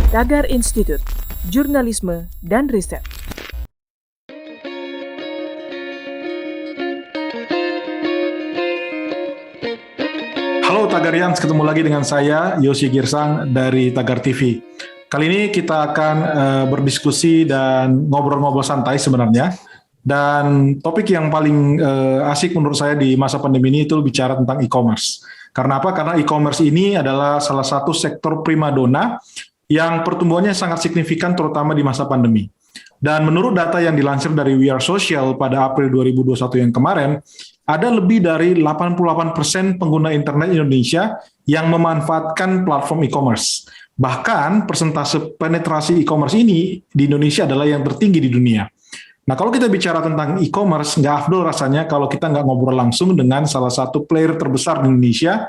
Tagar Institute, Jurnalisme dan Riset. Halo Tagarians, ketemu lagi dengan saya Yosi Girsang dari Tagar TV. Kali ini kita akan berdiskusi dan ngobrol-ngobrol santai sebenarnya. Dan topik yang paling asik menurut saya di masa pandemi ini itu bicara tentang e-commerce. Karena apa? Karena e-commerce ini adalah salah satu sektor primadona yang pertumbuhannya sangat signifikan terutama di masa pandemi. Dan menurut data yang dilansir dari We Are Social pada April 2021 yang kemarin, ada lebih dari 88% pengguna internet Indonesia yang memanfaatkan platform e-commerce. Bahkan persentase penetrasi e-commerce ini di Indonesia adalah yang tertinggi di dunia. Nah, kalau kita bicara tentang e-commerce, nggak afdol rasanya kalau kita nggak ngobrol langsung dengan salah satu player terbesar di Indonesia,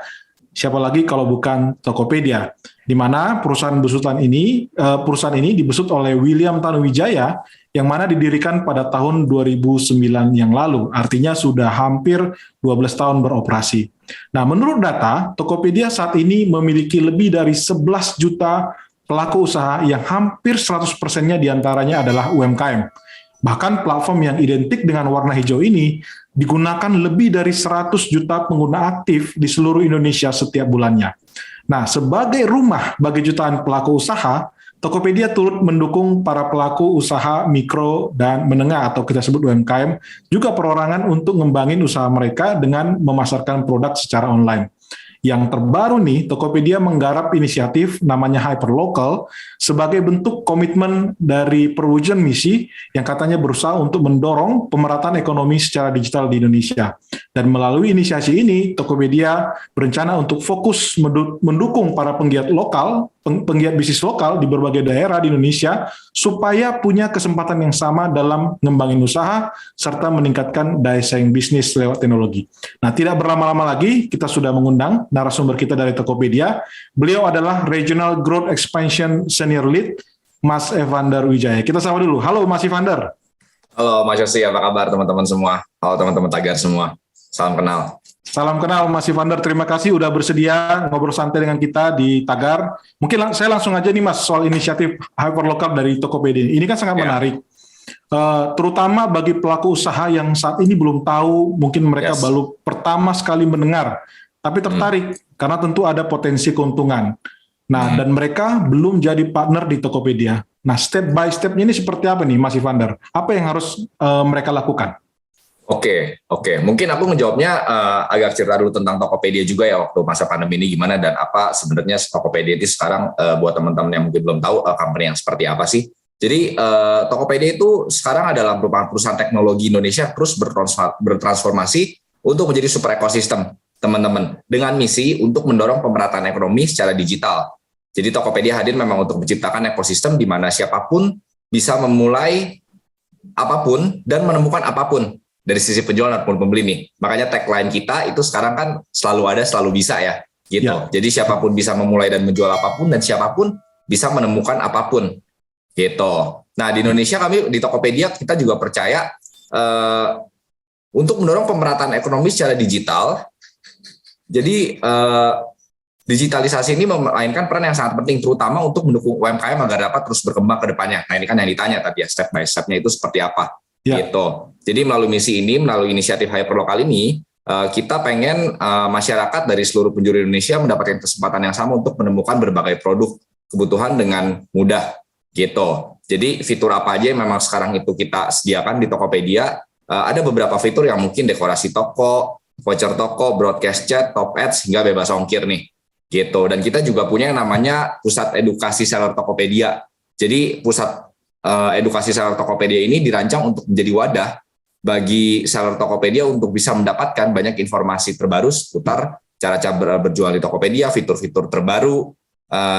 siapa lagi kalau bukan Tokopedia, di mana perusahaan ini dibesut oleh William Tanuwijaya, yang mana didirikan pada tahun 2009 yang lalu, artinya sudah hampir 12 tahun beroperasi. Nah, menurut data, Tokopedia saat ini memiliki lebih dari 11 juta pelaku usaha yang hampir 100%-nya diantaranya adalah UMKM. Bahkan platform yang identik dengan warna hijau ini digunakan lebih dari 100 juta pengguna aktif di seluruh Indonesia setiap bulannya. Nah, sebagai rumah bagi jutaan pelaku usaha, Tokopedia turut mendukung para pelaku usaha mikro dan menengah atau kita sebut UMKM, juga perorangan untuk ngembangin usaha mereka dengan memasarkan produk secara online. Yang terbaru nih, Tokopedia menggarap inisiatif namanya Hyperlocal sebagai bentuk komitmen dari perwujudan misi yang katanya berusaha untuk mendorong pemerataan ekonomi secara digital di Indonesia. Dan melalui inisiasi ini, Tokopedia berencana untuk fokus mendukung para penggiat bisnis lokal di berbagai daerah di Indonesia supaya punya kesempatan yang sama dalam ngembangin usaha serta meningkatkan daya saing bisnis lewat teknologi. Nah, tidak berlama-lama lagi, kita sudah mengundang narasumber kita dari Tokopedia. Beliau adalah Regional Growth Expansion Senior Lead, Mas Evander Wijaya. Kita sapa dulu. Halo Mas Evander. Halo Mas Yosi, apa kabar teman-teman semua? Halo teman-teman Tagar semua. Salam kenal. Salam kenal Mas Evander, terima kasih udah bersedia ngobrol santai dengan kita di Tagar. Mungkin saya langsung aja nih Mas, soal inisiatif Hyperlocal dari Tokopedia. Ini kan sangat menarik. Terutama bagi pelaku usaha yang saat ini belum tahu, mungkin mereka baru pertama sekali mendengar, tapi tertarik karena tentu ada potensi keuntungan. Nah, dan mereka belum jadi partner di Tokopedia. Nah, step by step-nya ini seperti apa nih Mas Evander? Apa yang harus mereka lakukan? Oke. Mungkin aku menjawabnya agak cerita dulu tentang Tokopedia juga ya waktu masa pandemi ini gimana dan apa sebenarnya Tokopedia itu sekarang buat teman-teman yang mungkin belum tahu company yang seperti apa sih. Jadi Tokopedia itu sekarang adalah merupakan perusahaan teknologi Indonesia terus bertransformasi untuk menjadi super ekosistem teman-teman dengan misi untuk mendorong pemerataan ekonomi secara digital. Jadi Tokopedia hadir memang untuk menciptakan ekosistem di mana siapapun bisa memulai apapun dan menemukan apapun dari sisi penjualan ataupun pembeli nih. Makanya tagline kita itu sekarang kan selalu ada, selalu bisa ya. Gitu. Ya. Jadi siapapun bisa memulai dan menjual apapun dan siapapun bisa menemukan apapun. Gitu. Nah, di Indonesia kami di Tokopedia kita juga percaya untuk mendorong pemerataan ekonomi secara digital. Jadi digitalisasi ini memainkan peran yang sangat penting terutama untuk mendukung UMKM agar dapat terus berkembang ke depannya. Nah, ini kan yang ditanya tadi ya, step by step-nya itu seperti apa. Gitu. Jadi melalui misi ini, melalui inisiatif Hyperlocal ini, kita pengen masyarakat dari seluruh penjuru Indonesia mendapatkan kesempatan yang sama untuk menemukan berbagai produk kebutuhan dengan mudah. Gitu. Jadi fitur apa aja yang memang sekarang itu kita sediakan di Tokopedia, ada beberapa fitur yang mungkin dekorasi toko, voucher toko, broadcast chat, top ads, hingga bebas ongkir nih. Gitu. Dan kita juga punya yang namanya Pusat Edukasi Seller Tokopedia. Jadi pusat edukasi seller Tokopedia ini dirancang untuk menjadi wadah bagi seller Tokopedia untuk bisa mendapatkan banyak informasi terbaru seputar cara-cara berjual di Tokopedia, fitur-fitur terbaru,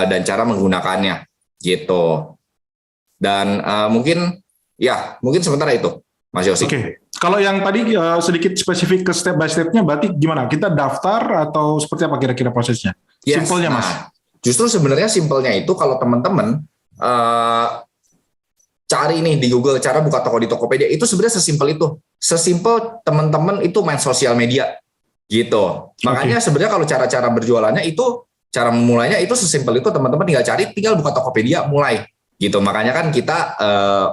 dan cara menggunakannya. Gitu. Dan mungkin sementara itu, Mas Yosi. Oke. Kalau yang tadi sedikit spesifik ke step by step-nya, berarti gimana? Kita daftar atau seperti apa kira-kira prosesnya? Simpelnya, Mas. Justru sebenarnya simpelnya itu kalau teman-teman cari nih di Google cara buka toko di Tokopedia, itu sebenarnya sesimpel itu. Sesimpel teman-teman itu main sosial media. Gitu. Makanya sebenarnya kalau cara-cara berjualannya itu cara memulainya itu sesimpel itu, teman-teman tinggal buka Tokopedia, mulai gitu. Makanya kan kita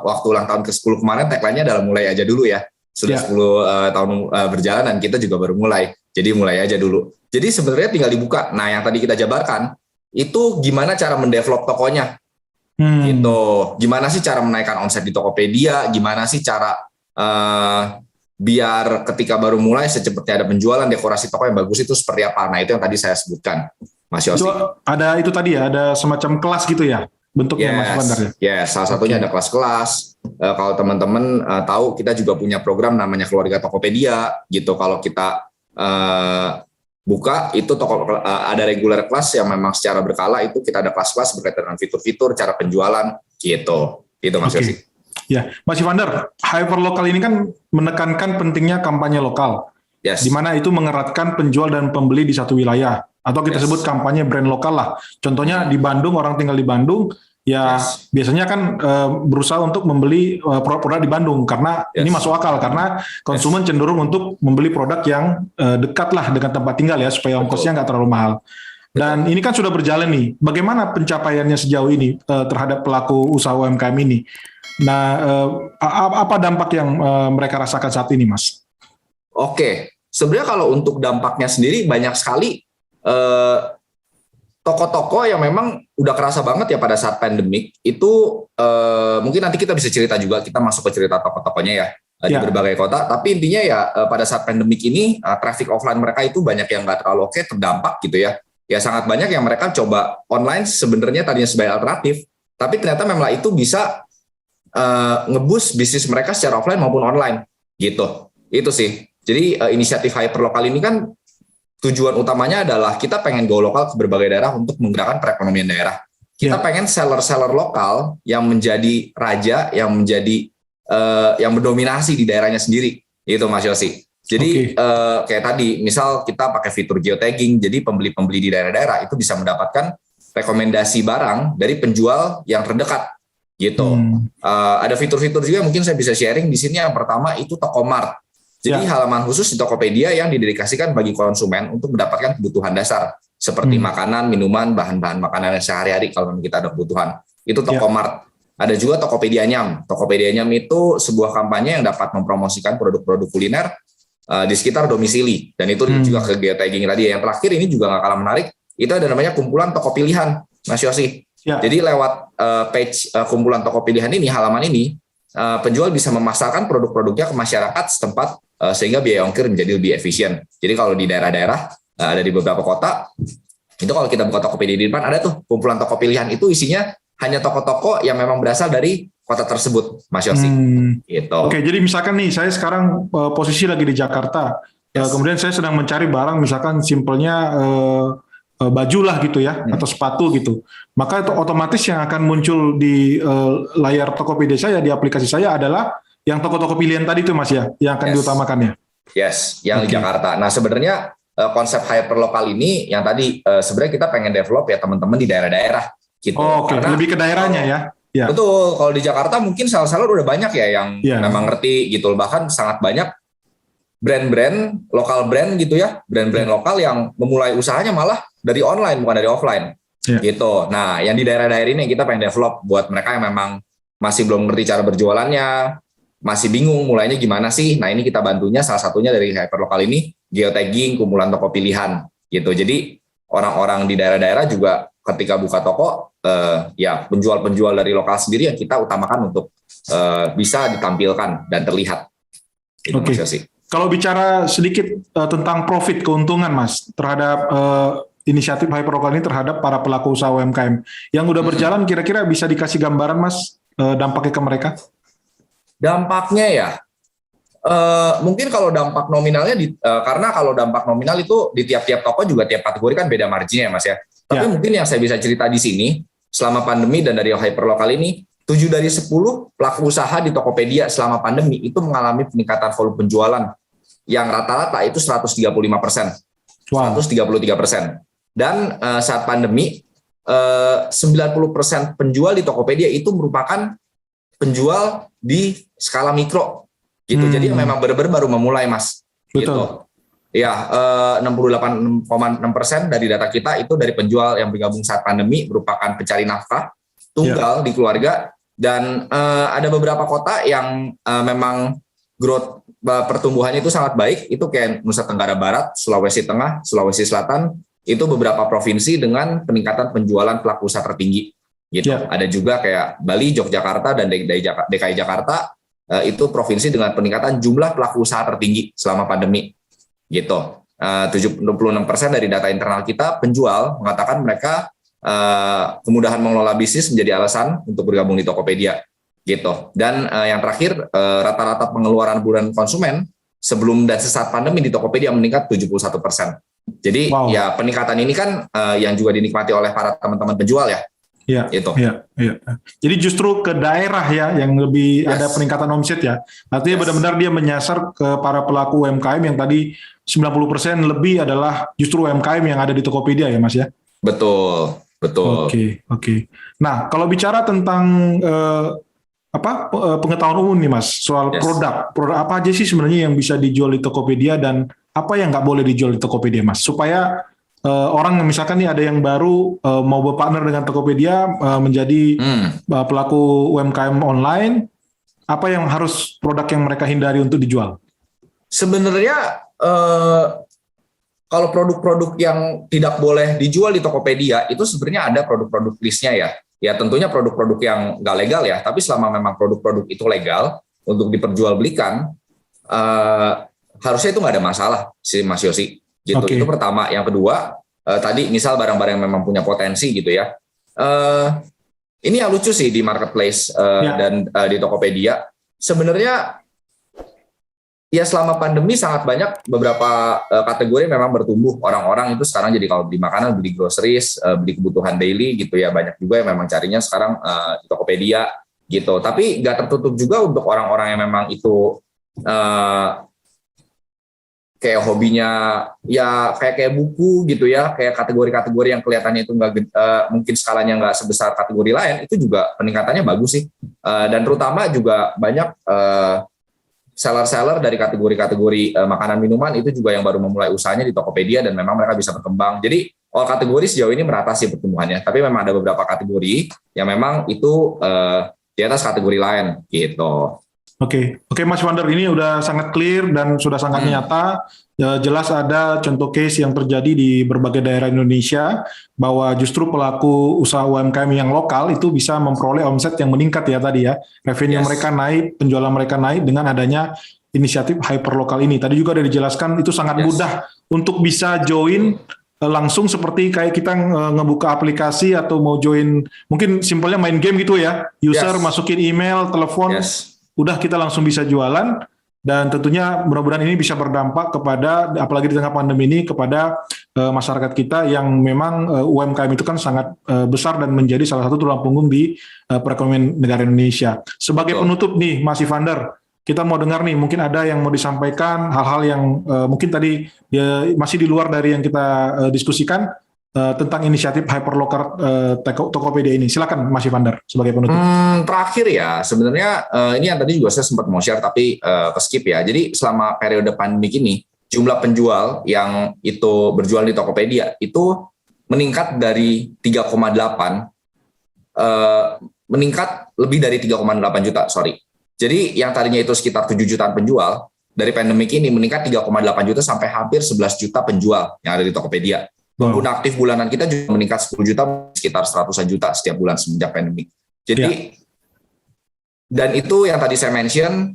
waktu ulang tahun ke-10 kemarin tagline-nya adalah mulai aja dulu ya. Sudah 10 tahun berjalan dan kita juga baru mulai. Jadi mulai aja dulu. Jadi sebenarnya tinggal dibuka. Nah, yang tadi kita jabarkan itu gimana cara mendevelop tokonya. Gitu. Gimana sih cara menaikkan omset di Tokopedia? Gimana sih cara biar ketika baru mulai secepatnya ada penjualan, dekorasi toko yang bagus itu seperti apa? Nah, itu yang tadi saya sebutkan, Mas Yosi. Ada itu tadi ya, ada semacam kelas gitu ya bentuknya, Mas Vandar ya? Yes, salah satunya ada kelas-kelas. Kalau teman-teman tahu, kita juga punya program namanya Keluarga Tokopedia gitu. Kalau kita buka itu ada regular kelas yang memang secara berkala, itu kita ada kelas-kelas berkaitan dengan fitur-fitur, cara penjualan gitu. Itu Mas Yosi. Ya, Mas Vandar, hyperlokal ini kan menekankan pentingnya kampanye lokal, di mana itu mengeratkan penjual dan pembeli di satu wilayah, atau kita sebut kampanye brand lokal lah. Contohnya di Bandung, orang tinggal di Bandung, ya biasanya kan berusaha untuk membeli produk di Bandung, karena ini masuk akal, karena konsumen cenderung untuk membeli produk yang dekat lah dengan tempat tinggal ya, supaya ongkosnya nggak terlalu mahal. Dan ini kan sudah berjalan nih, bagaimana pencapaiannya sejauh ini terhadap pelaku usaha UMKM ini? Nah, apa dampak yang mereka rasakan saat ini, Mas? Oke, sebenarnya kalau untuk dampaknya sendiri banyak sekali toko-toko yang memang udah kerasa banget ya pada saat pandemik itu. Mungkin nanti kita bisa cerita juga, kita masuk ke cerita toko-tokonya ya di berbagai kota. Tapi intinya ya pada saat pandemik ini traffic offline mereka itu banyak yang nggak terlalu terdampak gitu ya. Ya sangat banyak yang mereka coba online sebenarnya tadinya sebagai alternatif, tapi ternyata memang itu bisa ngeboost bisnis mereka secara offline maupun online gitu. Itu sih. Jadi inisiatif hyperlokal ini kan tujuan utamanya adalah kita pengen go lokal ke berbagai daerah untuk menggerakkan perekonomian daerah. Kita pengen seller-seller lokal yang menjadi raja, yang menjadi yang mendominasi di daerahnya sendiri. Itu Mas Yosi. Jadi kayak tadi, misal kita pakai fitur geotagging, jadi pembeli-pembeli di daerah-daerah itu bisa mendapatkan rekomendasi barang dari penjual yang terdekat. Gitu. Ada fitur-fitur juga mungkin saya bisa sharing di sini. Yang pertama itu Tokomart. Jadi halaman khusus di Tokopedia yang didedikasikan bagi konsumen untuk mendapatkan kebutuhan dasar seperti makanan, minuman, bahan-bahan makanan sehari-hari kalau kita ada kebutuhan. Itu Tokomart. Ada juga Tokopedia Nyam. Tokopedia Nyam itu sebuah kampanye yang dapat mempromosikan produk-produk kuliner di sekitar domisili. Dan itu juga ke geotagging tadi. Yang terakhir ini juga nggak kalah menarik. Itu ada namanya kumpulan toko pilihan, Mas Yosi. Jadi lewat page kumpulan toko pilihan ini, halaman ini, penjual bisa memasarkan produk-produknya ke masyarakat setempat sehingga biaya ongkir menjadi lebih efisien. Jadi kalau di daerah-daerah, ada di beberapa kota, itu kalau kita buka Tokopedia di depan, ada tuh kumpulan toko pilihan, itu isinya hanya toko-toko yang memang berasal dari kota tersebut, Mas Yosi. Gitu. Oke, jadi misalkan nih, saya sekarang posisi lagi di Jakarta, kemudian saya sedang mencari barang, misalkan simpelnya baju lah gitu ya, atau sepatu gitu. Maka itu otomatis yang akan muncul di layar Tokopedia saya, di aplikasi saya adalah yang toko-toko pilihan tadi itu Mas ya, yang akan diutamakan ya? Yes, yang di Jakarta. Nah sebenarnya konsep hyperlokal ini yang tadi sebenarnya kita pengen develop ya teman-teman di daerah-daerah gitu. Lebih ke daerahnya ya? Ya. Betul, kalau di Jakarta mungkin seller-seller udah banyak ya yang memang ngerti gitu, bahkan sangat banyak brand-brand, lokal brand gitu ya, brand-brand lokal yang memulai usahanya malah dari online bukan dari offline gitu. Nah yang di daerah-daerah ini kita pengen develop buat mereka yang memang masih belum ngerti cara berjualannya, masih bingung mulainya gimana sih. Nah ini kita bantunya, salah satunya dari hyperlokal ini geotagging, kumpulan toko pilihan gitu. Jadi orang-orang di daerah-daerah juga ketika buka toko ya penjual-penjual dari lokal sendiri yang kita utamakan untuk bisa ditampilkan dan terlihat. Itu Mas Yosi. Kalau bicara sedikit tentang profit, keuntungan Mas terhadap inisiatif hyperlokal ini terhadap para pelaku usaha UMKM yang udah berjalan, kira-kira bisa dikasih gambaran Mas dampaknya ke mereka? Dampaknya ya, mungkin kalau dampak nominalnya, karena kalau dampak nominal itu di tiap-tiap toko juga tiap kategori kan beda marginnya Mas ya. Tapi mungkin yang saya bisa cerita di sini, selama pandemi dan dari hyperlokal ini, 7 dari 10 pelaku usaha di Tokopedia selama pandemi itu mengalami peningkatan volume penjualan yang rata-rata itu 135%. 133%. Dan saat pandemi, 90% penjual di Tokopedia itu merupakan penjual di skala mikro gitu. Jadi memang benar-benar baru memulai Mas. Betul. Gitu. Ya, 68,6% dari data kita itu dari penjual yang bergabung saat pandemi merupakan pencari nafkah tunggal di keluarga, dan ada beberapa kota yang memang growth pertumbuhannya itu sangat baik, itu kayak Nusa Tenggara Barat, Sulawesi Tengah, Sulawesi Selatan, itu beberapa provinsi dengan peningkatan penjualan pelaku usaha tertinggi gitu. Ada juga kayak Bali, Yogyakarta, dan DKI Jakarta, itu provinsi dengan peningkatan jumlah pelaku usaha tertinggi selama pandemi. Gitu. 76% dari data internal kita penjual mengatakan mereka kemudahan mengelola bisnis menjadi alasan untuk bergabung di Tokopedia gitu. Dan yang terakhir, rata-rata pengeluaran bulan konsumen sebelum dan sesaat pandemi di Tokopedia meningkat 71%. Jadi ya peningkatan ini kan yang juga dinikmati oleh para teman-teman penjual ya. Iya, gitu. Iya. Jadi justru ke daerah ya yang lebih ada peningkatan omset ya. Artinya benar-benar dia menyasar ke para pelaku UMKM yang tadi 90% lebih adalah justru UMKM yang ada di Tokopedia ya Mas ya? Betul. Oke. Nah, kalau bicara tentang pengetahuan umum nih Mas, soal produk apa aja sih sebenarnya yang bisa dijual di Tokopedia dan apa yang nggak boleh dijual di Tokopedia Mas? Supaya orang misalkan nih ada yang baru mau berpartner dengan Tokopedia menjadi pelaku UMKM online, apa yang harus produk yang mereka hindari untuk dijual? Sebenarnya kalau produk-produk yang tidak boleh dijual di Tokopedia itu sebenarnya ada produk-produk listnya ya. Ya tentunya produk-produk yang nggak legal ya, tapi selama memang produk-produk itu legal untuk diperjualbelikan, harusnya itu nggak ada masalah sih Mas Yosi. Gitu. Itu pertama. Yang kedua, tadi misal barang-barang yang memang punya potensi gitu ya. Ini yang lucu sih di marketplace dan di Tokopedia. Sebenarnya ya selama pandemi sangat banyak beberapa kategori memang bertumbuh. Orang-orang itu sekarang jadi kalau beli makanan, beli groceries, beli kebutuhan daily gitu ya. Banyak juga yang memang carinya sekarang di Tokopedia gitu. Tapi nggak tertutup juga untuk orang-orang yang memang itu kayak hobinya ya kayak buku gitu ya, kayak kategori-kategori yang kelihatannya itu nggak mungkin skalanya nggak sebesar kategori lain, itu juga peningkatannya bagus sih. Dan terutama juga banyak seller-seller dari kategori-kategori makanan minuman itu juga yang baru memulai usahanya di Tokopedia dan memang mereka bisa berkembang. Jadi all kategori sejauh ini merata sih pertumbuhannya, tapi memang ada beberapa kategori yang memang itu di atas kategori lain gitu. Oke, Mas Wander, ini udah sangat clear dan sudah sangat nyata. Jelas ada contoh case yang terjadi di berbagai daerah Indonesia bahwa justru pelaku usaha UMKM yang lokal itu bisa memperoleh omset yang meningkat ya tadi ya. Revenue mereka naik, penjualan mereka naik dengan adanya inisiatif hyperlokal ini. Tadi juga ada dijelaskan itu sangat mudah untuk bisa join langsung seperti kayak kita ngebuka aplikasi atau mau join, mungkin simpelnya main game gitu ya. User masukin email, telepon, udah kita langsung bisa jualan. Dan tentunya mudah-mudahan ini bisa berdampak kepada, apalagi di tengah pandemi ini, kepada masyarakat kita yang memang UMKM itu kan sangat besar dan menjadi salah satu tulang punggung di perekonomian negara Indonesia. Sebagai penutup nih Mas Ivander, kita mau dengar nih, mungkin ada yang mau disampaikan, hal-hal yang mungkin tadi masih di luar dari yang kita diskusikan, tentang inisiatif hyperlocal Tokopedia ini. Silakan Mas Ivander sebagai penutup. Terakhir ya, sebenarnya ini yang tadi juga saya sempat mau share tapi ke skip ya. Jadi selama periode pandemi ini, jumlah penjual yang itu berjual di Tokopedia itu meningkat dari 3,8 meningkat lebih dari 3,8 juta, sorry. Jadi yang tadinya itu sekitar 7 jutaan penjual, dari pandemi ini meningkat 3,8 juta sampai hampir 11 juta penjual yang ada di Tokopedia. Pengguna aktif bulanan kita juga meningkat 10 juta, sekitar 100-an juta setiap bulan semenjak pandemi. Jadi, dan itu yang tadi saya mention,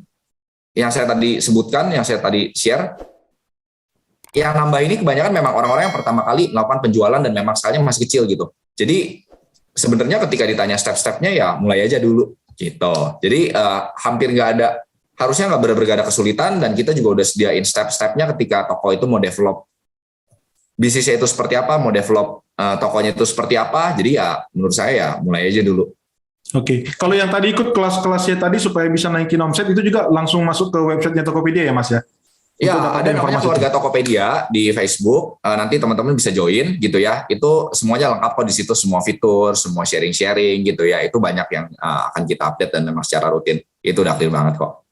yang saya tadi sebutkan, yang saya tadi share, yang nambah ini kebanyakan memang orang-orang yang pertama kali melakukan penjualan dan memang skalanya masih kecil gitu. Jadi, sebenarnya ketika ditanya step-stepnya ya mulai aja dulu gitu. Jadi, hampir nggak ada, harusnya nggak benar-benar ada kesulitan, dan kita juga udah sediain step-stepnya ketika toko itu mau develop bisnisnya itu seperti apa, mau develop tokonya itu seperti apa. Jadi ya menurut saya ya mulai aja dulu. Oke. Kalau yang tadi ikut kelas-kelasnya tadi supaya bisa naikin omset itu juga langsung masuk ke websitenya Tokopedia ya Mas ya? Ya, ada namanya keluarga Tokopedia di Facebook. Nanti teman-teman bisa join gitu ya. Itu semuanya lengkap kok di situ, semua fitur, semua sharing-sharing gitu ya. Itu banyak yang akan kita update dan memang secara rutin. Itu udah clear banget kok.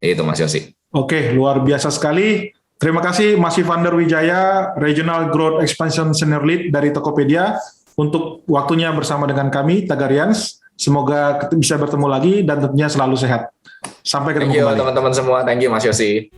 Itu Mas Yosi. Oke, luar biasa sekali. Terima kasih Mas Ivander Wijaya, Regional Growth Expansion Senior Lead dari Tokopedia untuk waktunya bersama dengan kami, Tagarians. Semoga bisa bertemu lagi dan tentunya selalu sehat. Sampai ketemu Thank you kembali. teman-teman semua. Thank you Mas Yosi.